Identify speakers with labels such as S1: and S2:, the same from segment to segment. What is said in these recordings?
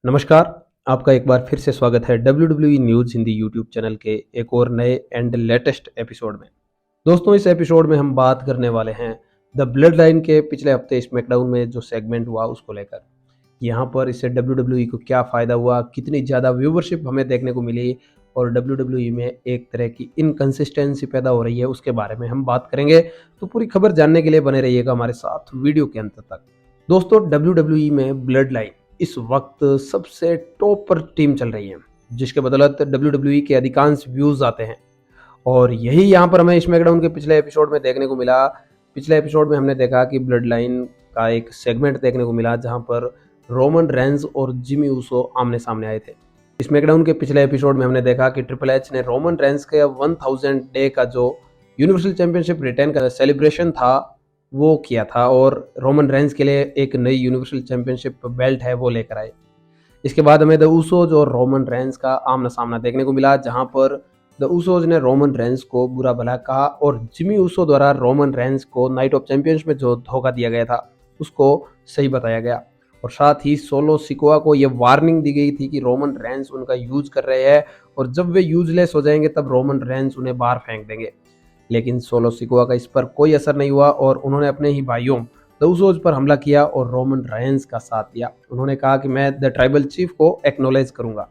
S1: नमस्कार, आपका एक बार फिर से स्वागत है WWE news Hindi YouTube channel के एक और नए एंड लेटेस्ट एपिसोड में। दोस्तों, इस एपिसोड में हम बात करने वाले हैं द ब्लड लाइन के पिछले हफ्ते स्मैकडाउन में जो सेगमेंट हुआ उसको लेकर। यहाँ पर इससे WWE को क्या फ़ायदा हुआ, कितनी ज़्यादा व्यूवरशिप हमें देखने को मिली और WWE में एक तरह की इनकंसिस्टेंसी पैदा हो रही है, उसके बारे में हम बात करेंगे। तो पूरी खबर जानने के लिए बने रहिएगा हमारे साथ वीडियो के अंत तक। दोस्तों, WWE में ब्लड लाइन इस वक्त सबसे टॉप पर टीम चल रही है, जिसके बदौलत WWE के अधिकांश व्यूज आते हैं। और यही यहाँ पर हमें स्मैकडाउन के पिछले एपिसोड में देखने को मिला। पिछले एपिसोड में हमने देखा कि ब्लड लाइन का एक सेगमेंट देखने को मिला जहाँ पर रोमन रेंज और जिमी ऊसो आमने सामने आए थे। स्मैकडाउन के पिछले एपिसोड में हमने देखा कि ट्रिपल एच ने रोमन रेंज के 1000 डे का जो यूनिवर्सल चैंपियनशिप रिटेन का सेलिब्रेशन था वो किया था और रोमन रेंज के लिए एक नई यूनिवर्सल चैंपियनशिप बेल्ट है वो लेकर आए। इसके बाद हमें द उसोज और रोमन रेंज का आमना सामना देखने को मिला, जहां पर द उसोज ने रोमन रेंज को बुरा भला कहा और जिमी ऊसो द्वारा रोमन रेंज को नाइट ऑफ चैंपियंस में जो धोखा दिया गया था उसको सही बताया गया। और साथ ही सोलो सिकोआ को यह वार्निंग दी गई थी कि रोमन रेंज उनका यूज कर रहे हैं और जब वे यूजलेस हो जाएंगे तब रोमन रेंज उन्हें बाहर फेंक देंगे। लेकिन सोलो सिकोआ का इस पर कोई असर नहीं हुआ और उन्होंने अपने ही भाइयों द उसोज पर हमला किया और रोमन रेंज का साथ दिया। उन्होंने कहा कि मैं द ट्राइबल चीफ को एक्नॉलेज करूंगा।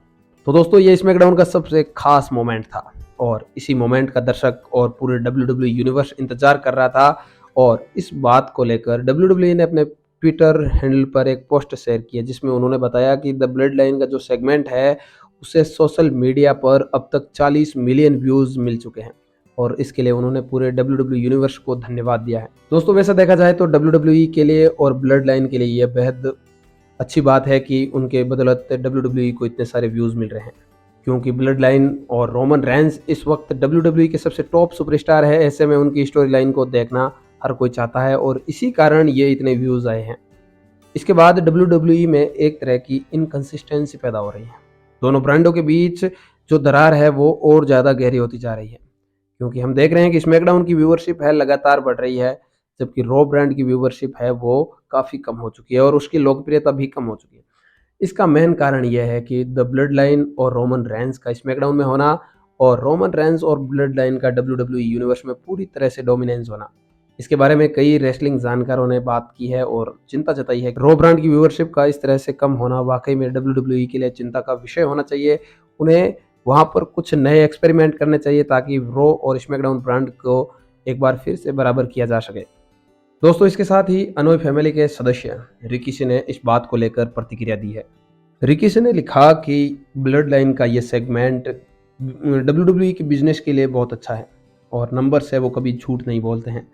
S1: तो दोस्तों, ये स्मैकडाउन का सबसे खास मोमेंट था और इसी मोमेंट का दर्शक और पूरे WWE यूनिवर्स इंतजार कर रहा था। और इस बात को लेकर WWE ने अपने ट्विटर हैंडल पर एक पोस्ट शेयर की है, जिसमें उन्होंने बताया कि द ब्लड लाइन का जो सेगमेंट है उसे सोशल मीडिया पर अब तक 40 मिलियन व्यूज मिल चुके हैं और इसके लिए उन्होंने पूरे WWE यूनिवर्स को धन्यवाद दिया है। दोस्तों, वैसा देखा जाए तो WWE के लिए और ब्लड लाइन के लिए यह बेहद अच्छी बात है कि उनके बदौलत WWE को इतने सारे व्यूज मिल रहे हैं, क्योंकि ब्लड लाइन और रोमन रेंज इस वक्त WWE के सबसे टॉप सुपरस्टार है। ऐसे में उनकी स्टोरी लाइन को देखना हर कोई चाहता है और इसी कारण ये इतने व्यूज आए हैं। इसके बाद WWE में एक तरह की इनकंसिस्टेंसी पैदा हो रही है। दोनों ब्रांडों के बीच जो दरार है वो और ज़्यादा गहरी होती जा रही है, क्योंकि हम देख रहे हैं कि स्मैकडाउन की व्यूवरशिप है लगातार बढ़ रही है, जबकि रॉ ब्रांड की व्यूवरशिप है वो काफ़ी कम हो चुकी है और उसकी लोकप्रियता भी कम हो चुकी है। इसका मेन कारण यह है कि द ब्लड लाइन और रोमन रेंज का स्मैकडाउन में होना और रोमन रेंज और ब्लड लाइन का WWE यूनिवर्स में पूरी तरह से डोमिनेंस होना। इसके बारे में कई रेसलिंग जानकारों ने बात की है और चिंता जताई है कि रॉ ब्रांड की व्यूवरशिप का इस तरह से कम होना वाकई में WWE के लिए चिंता का विषय होना चाहिए। उन्हें वहाँ पर कुछ नए एक्सपेरिमेंट करने चाहिए ताकि रॉ और स्मैकडाउन ब्रांड को एक बार फिर से बराबर किया जा सके। दोस्तों, इसके साथ ही अनोई फैमिली के सदस्य रिकीशी ने इस बात को लेकर प्रतिक्रिया दी है। रिकीशी ने लिखा कि ब्लड लाइन का ये सेगमेंट WWE के बिजनेस के लिए बहुत अच्छा है और नंबर से वो कभी झूठ नहीं बोलते हैं।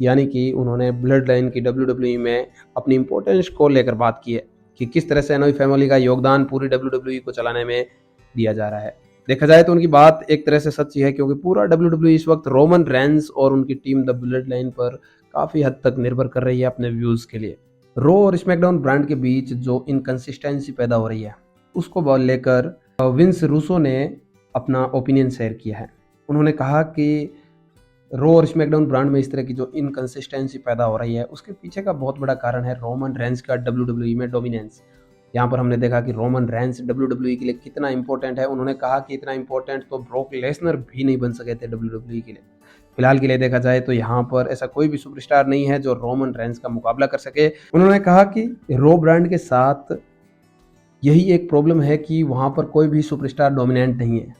S1: यानी कि उन्होंने ब्लड लाइन की WWE में अपनी इम्पोर्टेंस को लेकर बात की है कि किस तरह से अनोई फैमिली का योगदान पूरी WWE को चलाने में दिया जा रहा है। देखा जाए तो उनकी बात एक तरह से सच्ची है, क्योंकि पूरा WWE इस वक्त रोमन रेंज और उनकी टीम द ब्लड लाइन पर काफ़ी हद तक निर्भर कर रही है अपने व्यूज़ के लिए। रो और स्मैकडाउन ब्रांड के बीच जो इनकंसिस्टेंसी पैदा हो रही है उसको लेकर विंस रूसो ने अपना ओपिनियन शेयर किया है। उन्होंने कहा कि रो और स्मैकडाउन ब्रांड में इस तरह की जो इनकंसिस्टेंसी पैदा हो रही है उसके पीछे का बहुत बड़ा कारण है रोमन रेंज का WWE में डोमिनेंस। यहाँ पर हमने देखा कि रोमन रेंज WWE के लिए कितना इंपॉर्टेंट है। उन्होंने कहा कि इतना इंपॉर्टेंट तो ब्रॉक लेसनर भी नहीं बन सके थे WWE के लिए। फिलहाल के लिए देखा जाए तो यहाँ पर ऐसा कोई भी सुपरस्टार नहीं है जो रोमन रेंज का मुकाबला कर सके। उन्होंने कहा कि रो ब्रांड के साथ यही एक प्रॉब्लम है कि वहाँ पर कोई भी सुपरस्टार डोमिनेंट नहीं है।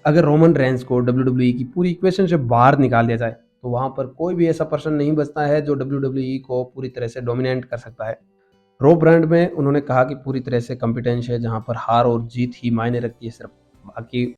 S1: अगर रोमन रेंज को WWE की पूरी इक्वेशन से बाहर निकाल दिया जाए तो वहाँ पर कोई भी ऐसा पर्सन नहीं बचता है जो WWE को पूरी तरह से डोमिनेट कर सकता है। रो ब्रांड में उन्होंने कहा कि पूरी तरह से कॉम्पिटेंस है, जहाँ पर हार और जीत ही मायने रखती है सिर्फ, बाकी